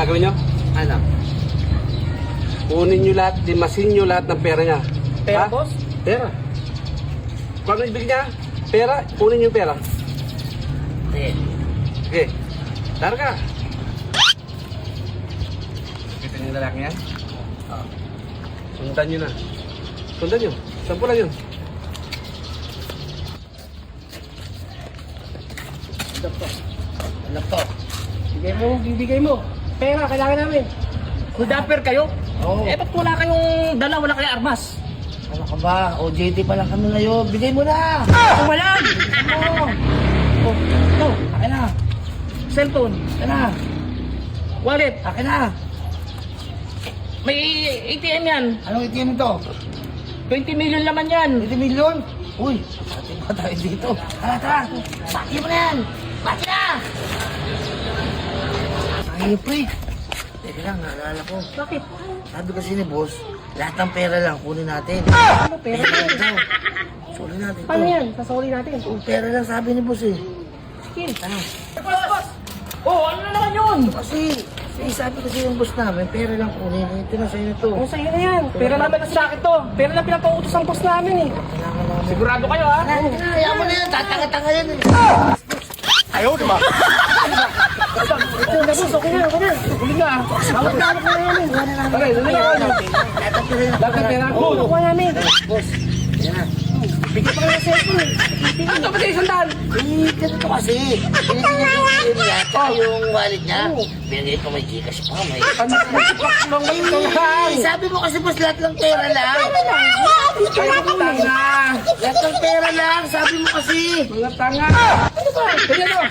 gagawin nyo? Ano? Kunin nyo lahat, limasin nyo lahat ng pera niya. Pera, Ha? boss? Pera. Kung ano ibig niya, pera, kunin nyo yung pera. Sige. Okay. Tara ka. Kita niyo yung lalaki yan? Oh. Sundan nyo na. Sundan nyo. Sampu lang yun. Ano to? Ano to? Bibigay mo. Pera, kailangan namin. Kudapper kayo? Oo. Eh, ba't wala kayong dala, wala kayong armas? Ano ka ba? OJT pa lang kami ngayon. Bigay mo na! Kung wala! Ano? Oh, ito, Akin na! cellphone, Akin na! wallet, Akin na! may ATM yan. Anong ATM ito? 20 million laman yan. 20 million? Uy, atin pa tayo dito. Tara, tara! Bati mo na yan! Bati na! Ay, pre. Teka lang, naalala ko. Bakit? Sabi kasi ni boss, lahat ng pera lang kunin natin. Ano pera yan? daw. Suli natin to. Paano yan? Sasuli natin. Oh, pera lang sabi ni boss eh. Sige. Ano? Boss! Oh, ano na naman yun? Kasi sabi kasi yung boss namin, pera lang kunin. Ito na sa'yo na to. Kung sa'yo na yan. Pera namin na sa akin to. Pera lang pinapautos ang boss namin eh. Kailangan namin. Sigurado kayo ha? Kaya mo na yan, tatanga-tanga yan eh. Ayaw, di ba? Ito na boss, okay na, okay na. Huli na ah. Hawak na na namin. Okay, dali na. Dapat pera ko. Kuha namin. Boss, yan na. Bigyan pa kayo ng cellphone eh. Ito ba sa 100? Eh, ganito kasi. Binigyan niya yung ATM niya, tsaka yung wallet niya. Binigay pa may Gcash pa, may... Ano nang Eh, sabi mo kasi boss, lahat ng pera lang. Kayo tanga. Lahat ng pera lang, sabi mo kasi. Mga tanga. Ano ba? Ganyan o.